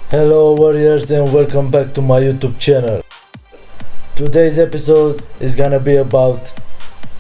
Hello warriors and welcome back to my YouTube channel. Today's episode is gonna be about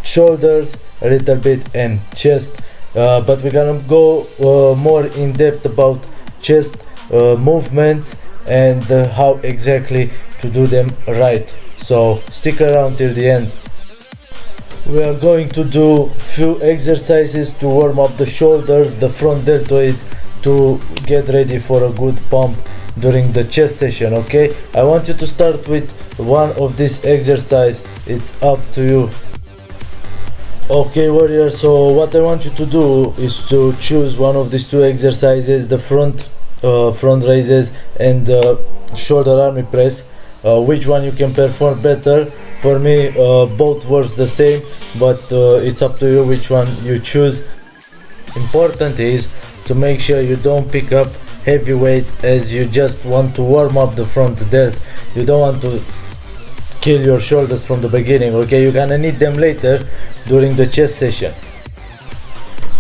shoulders a little bit and chest, but we're gonna go more in depth about chest movements and how exactly to do them right. So stick around till the end. We are going to do few exercises to warm up the shoulders, the front deltoids, to get ready for a good pump during the chest session. Okay, I want you to start with one of these exercises. It's up to you. Okay warrior, so what I want you to do is to choose one of these two exercises, the front raises and shoulder army press. Which one you can perform better. For me both works the same, but it's up to you which one you choose. Important is to make sure you don't pick up heavy weights, as you just want to warm up the front delt. You don't want to kill your shoulders from the beginning. Okay, you're gonna need them later during the chest session.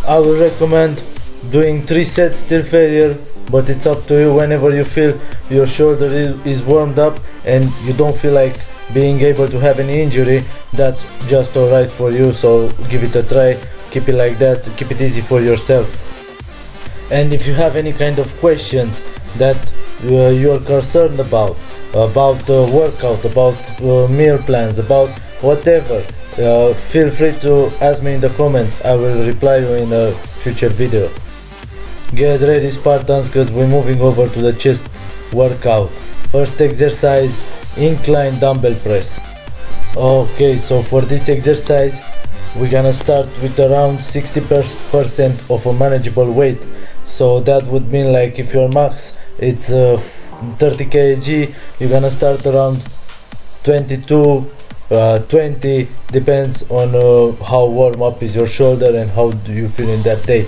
I will recommend doing 3 sets till failure, but it's up to you. Whenever you feel your shoulder is warmed up and you don't feel like being able to have any injury, that's just alright for you. So give it a try, keep it like that, keep it easy for yourself. And if you have any kind of questions that you're concerned about workout, about meal plans, about whatever, feel free to ask me in the comments. I will reply you in a future video. Get ready Spartans, because we're moving over to the chest workout. First exercise, incline dumbbell press. Okay, so for this exercise we're gonna start with around 60% of a manageable weight. So that would mean, like, if your max it's 30 kg, you're gonna start around 22 20, depends on how warm up is your shoulder and how do you feel in that day.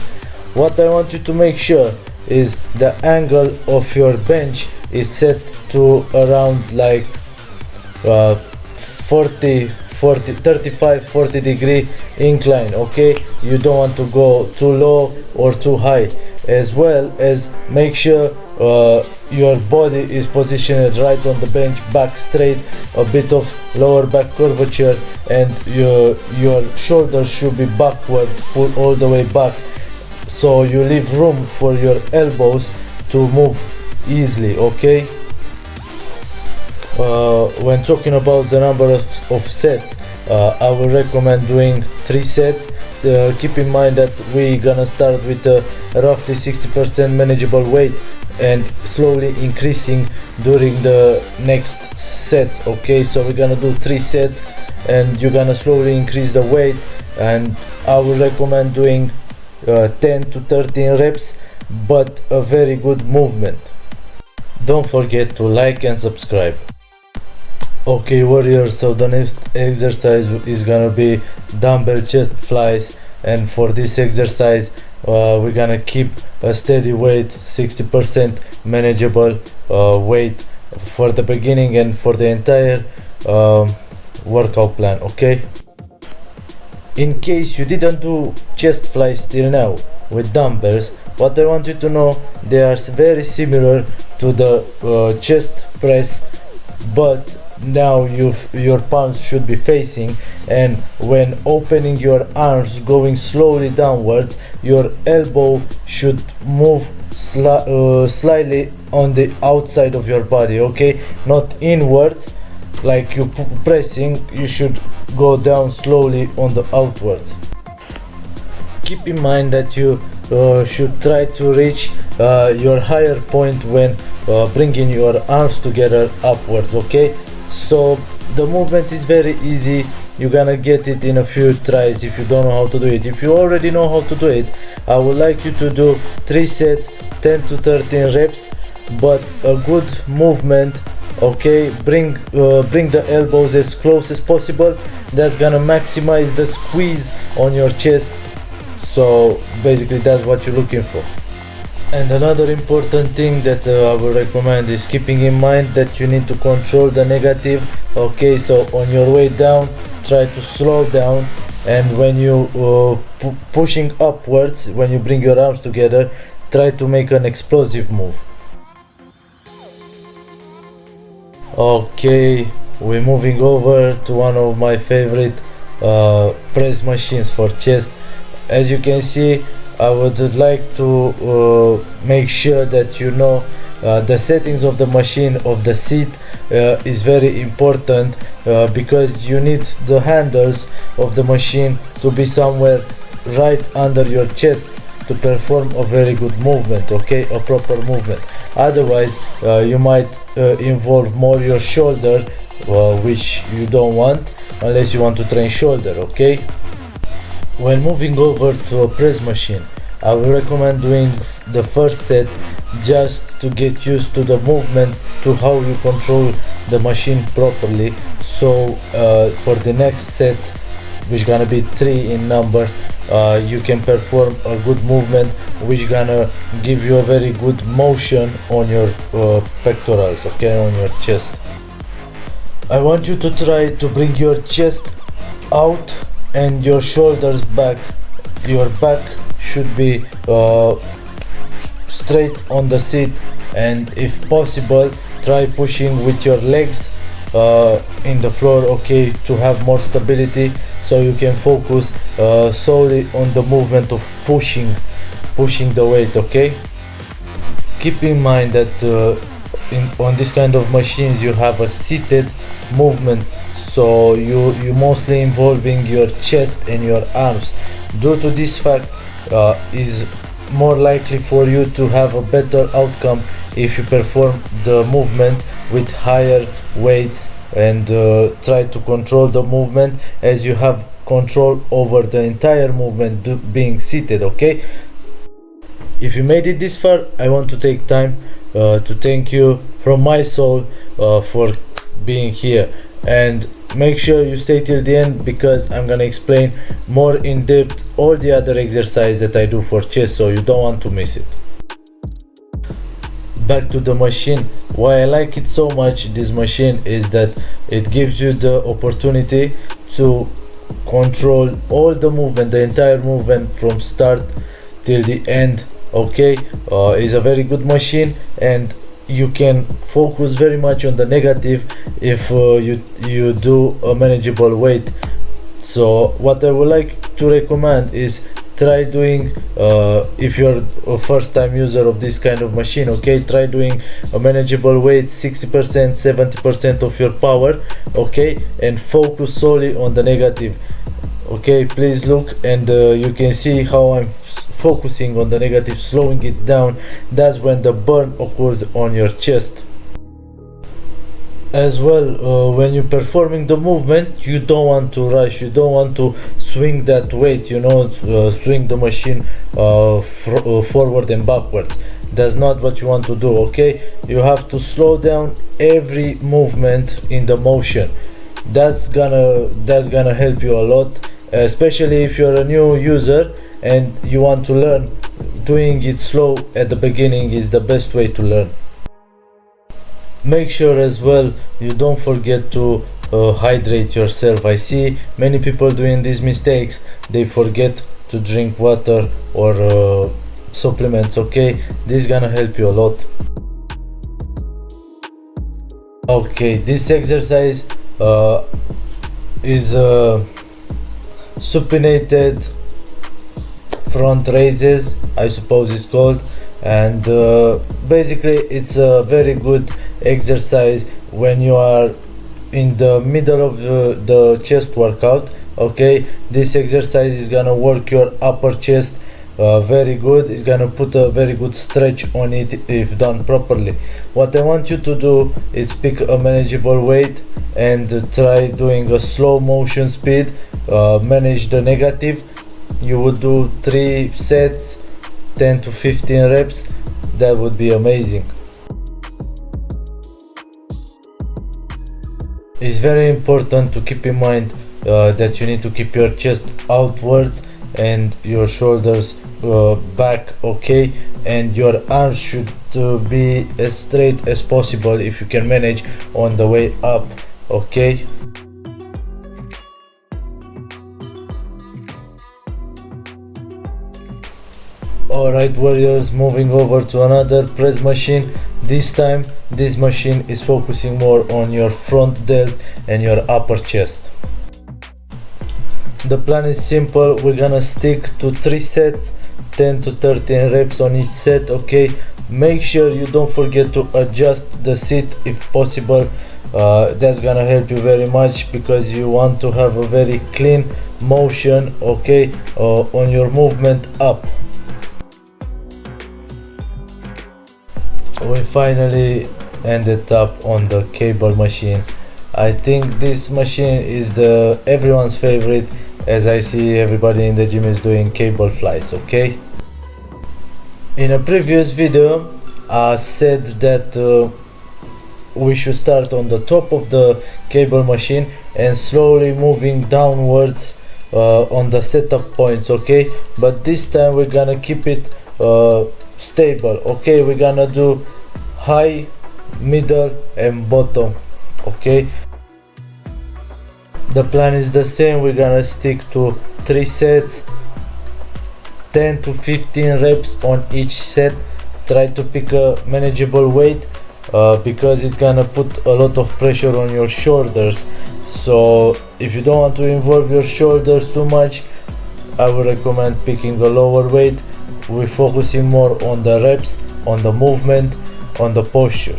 What I want you to make sure is the angle of your bench is set to around like 35-40 degree incline. Okay, you don't want to go too low or too high. As well as make sure your body is positioned right on the bench, back straight, a bit of lower back curvature, and your shoulders should be backwards, pulled all the way back, so you leave room for your elbows to move easily. Okay, when talking about the number of sets, I will recommend doing 3 sets. Keep in mind that we're gonna start with roughly 60% manageable weight and slowly increasing during the next sets. Okay, so we're gonna do 3 sets and you're gonna slowly increase the weight, and I will recommend doing 10 to 13 reps, but a very good movement. Don't forget to like and subscribe. Okay warriors, so the next exercise is gonna be dumbbell chest flies, and for this exercise we're gonna keep a steady weight, 60% manageable weight for the beginning and for the entire workout plan. Okay, in case you didn't do chest flies till now with dumbbells, what I want you to know, they are very similar to the chest press, but now your palms should be facing, and when opening your arms, going slowly downwards, your elbow should move slightly on the outside of your body. Okay, not inwards like you pressing, you should go down slowly on the outwards. Keep in mind that you should try to reach your higher point when bringing your arms together upwards. Okay, so the movement is very easy. You're gonna get it in a few tries if you don't know how to do it. If you already know how to do it, I would like you to do 3 sets, 10 to 13 reps, but a good movement. Okay, bring the elbows as close as possible. That's gonna maximize the squeeze on your chest. So basically that's what you're looking for. And another important thing that I will recommend is keeping in mind that you need to control the negative. Okay, so on your way down, try to slow down, and when you pushing upwards, when you bring your arms together, try to make an explosive move. Okay, we're moving over to one of my favorite press machines for chest. As you can see, I would like to make sure that you know the settings of the machine, of the seat, is very important, because you need the handles of the machine to be somewhere right under your chest to perform a very good movement, okay, a proper movement. Otherwise you might involve more your shoulder, which you don't want unless you want to train shoulder, okay. When moving over to a press machine, I will recommend doing the first set just to get used to the movement, to how you control the machine properly. So for the next sets, which gonna be 3 in number, you can perform a good movement which gonna give you a very good motion on your pectorals, okay, on your chest. I want you to try to bring your chest out and your shoulders back. Your back should be straight on the seat, and if possible try pushing with your legs in the floor, okay, to have more stability, so you can focus solely on the movement of pushing the weight, okay. Keep in mind that on this kind of machines you have a seated movement, so you mostly involving your chest and your arms. Due to this fact, is more likely for you to have a better outcome if you perform the movement with higher weights and try to control the movement, as you have control over the entire movement being seated, okay. If you made it this far, I want to take time to thank you from my soul for being here, and make sure you stay till the end, because I'm gonna explain more in depth all the other exercises that I do for chest, so you don't want to miss it. Back to the machine. Why I like it so much, this machine, is that it gives you the opportunity to control all the movement, the entire movement from start till the end, okay. It's a very good machine, and you can focus very much on the negative if you do a manageable weight. So what I would like to recommend is try doing, if you're a first time user of this kind of machine, okay, try doing a manageable weight, 60%, 70% of your power, okay, and focus solely on the negative, okay. Please look, and you can see how I'm focusing on the negative, slowing it down. That's when the burn occurs on your chest. As well, when you're performing the movement, you don't want to rush, you don't want to swing that weight, you know, swing the machine forward and backwards. That's not what you want to do, okay. You have to slow down every movement in the motion. That's gonna help you a lot, especially if you're a new user and you want to learn. Doing it slow at the beginning is the best way to learn. Make sure as well you don't forget to hydrate yourself. I see many people doing these mistakes. They forget to drink water or supplements, okay. This is gonna help you a lot. Okay, this exercise is supinated front raises, I suppose it's called, and basically it's a very good exercise when you are in the middle of the chest workout, okay. This exercise is gonna work your upper chest very good. It's gonna put a very good stretch on it if done properly. What I want you to do is pick a manageable weight and try doing a slow motion speed, manage the negative. You would do 3 sets, 10 to 15 reps. That would be amazing. It's very important to keep in mind that you need to keep your chest outwards and your shoulders back, okay, and your arms should be as straight as possible if you can manage on the way up, okay. Alright warriors, moving over to another press machine. This time this machine is focusing more on your front delt and your upper chest. The plan is simple. We're gonna stick to 3 sets, 10 to 13 reps on each set, okay? Make sure you don't forget to adjust the seat if possible. That's gonna help you very much because you want to have a very clean motion, okay, on your movement up. We finally ended up on the cable machine. I think this machine is everyone's favorite, as I see everybody in the gym is doing cable flies, okay? In a previous video I said that we should start on the top of the cable machine and slowly moving downwards on the setup points, okay? But this time we're gonna keep it stable, okay? We're gonna do high, middle and bottom, okay? The plan is the same. We're gonna stick to 3 sets, 10 to 15 reps on each set. Try to pick a manageable weight because it's gonna put a lot of pressure on your shoulders. So if you don't want to involve your shoulders too much, I would recommend picking a lower weight. We're focusing more on the reps, on the movement, on the posture.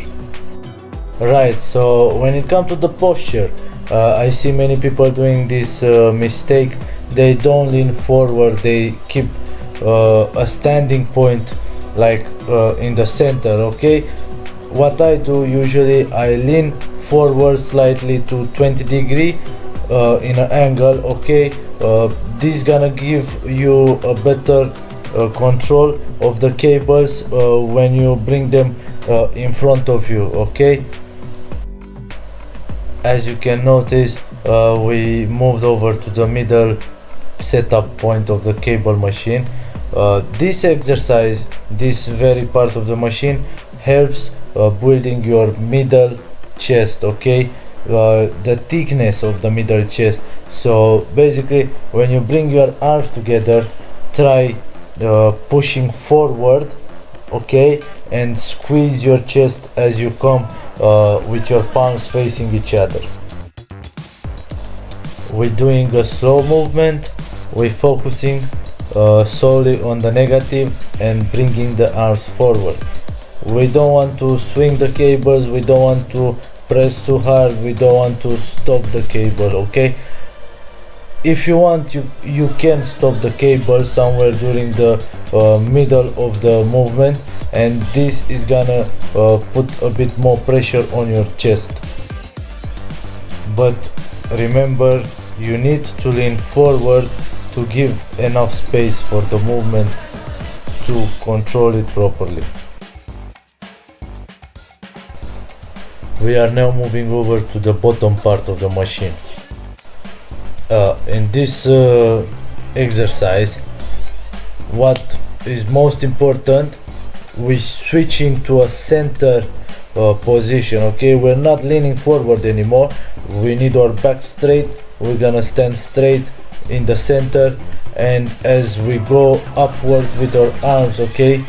Right, so when it comes to the posture, I see many people doing this mistake. They don't lean forward, they keep a standing point like in the center, okay? What I do usually, I lean forward slightly to 20 degree in an angle, okay? This gonna give you a better control of the cables when you bring them in front of you, okay? As you can notice, we moved over to the middle setup point of the cable machine. This exercise, this very part of the machine, helps building your middle chest, okay? The thickness of the middle chest. So basically, when you bring your arms together, try pushing forward, okay, and squeeze your chest as you come with your palms facing each other. We're doing a slow movement. We're focusing solely on the negative and bringing the arms forward. We don't want to swing the cables, we don't want to press too hard, we don't want to stop the cable, okay? If you want, you can stop the cable somewhere during the middle of the movement, and this is gonna put a bit more pressure on your chest. But remember, you need to lean forward to give enough space for the movement to control it properly. We are now moving over to the bottom part of the machine. In this exercise, what is most important, we're switching to a center position, okay? We're not leaning forward anymore. We need our back straight. We're gonna stand straight in the center, and as we go upwards with our arms, okay,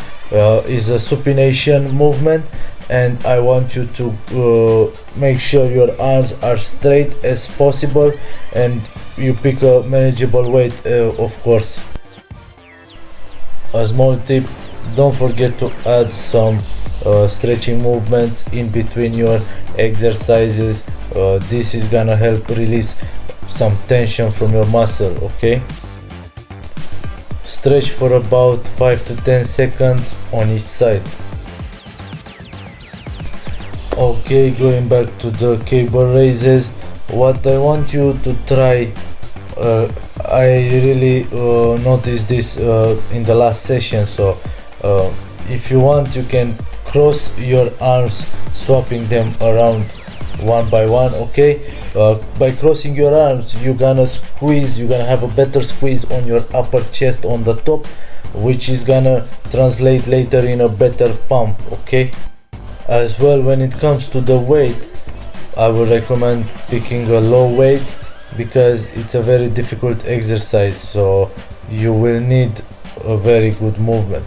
is a supination movement, and I want you to make sure your arms are straight as possible, and you pick a manageable weight, of course. A small tip, don't forget to add some stretching movements in between your exercises. This is gonna help release some tension from your muscle, okay? Stretch for about 5 to 10 seconds on each side. Okay, going back to the cable raises, what I want you to try, I really noticed this in the last session, so if you want, you can cross your arms, swapping them around one by one, okay? By crossing your arms, you're gonna have a better squeeze on your upper chest on the top, which is gonna translate later in a better pump, okay? As well, when it comes to the weight, I would recommend picking a low weight because it's a very difficult exercise, so you will need a very good movement.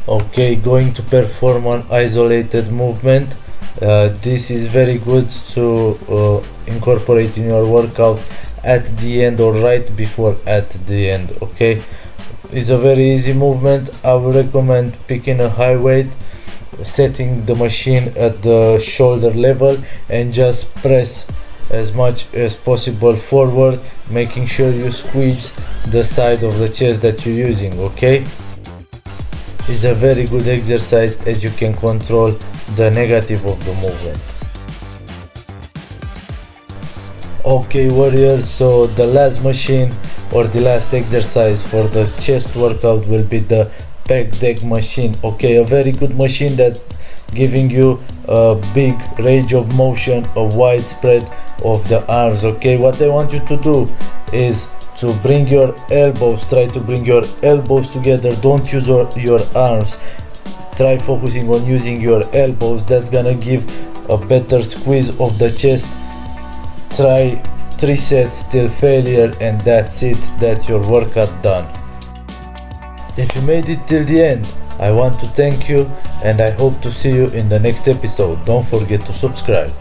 Okay, going to perform an isolated movement. This is very good to incorporate in your workout at the end or right before at the end. Okay, it's a very easy movement. I would recommend picking a high weight, setting the machine at the shoulder level, and just press as much as possible forward, making sure you squeeze the side of the chest that you're using. Okay, is a very good exercise as you can control the negative of the movement. Okay warriors, so the last machine or the last exercise for the chest workout will be the pec deck machine. Okay, a very good machine that giving you a big range of motion, a wide spread of the arms. Okay, what I want you to do is to bring your elbows, try to bring your elbows together, don't use your arms, try focusing on using your elbows. That's gonna give a better squeeze of the chest. Try 3 sets till failure, and that's it, that's your workout done. If you made it till the end, I want to thank you, and I hope to see you in the next episode. Don't forget to subscribe.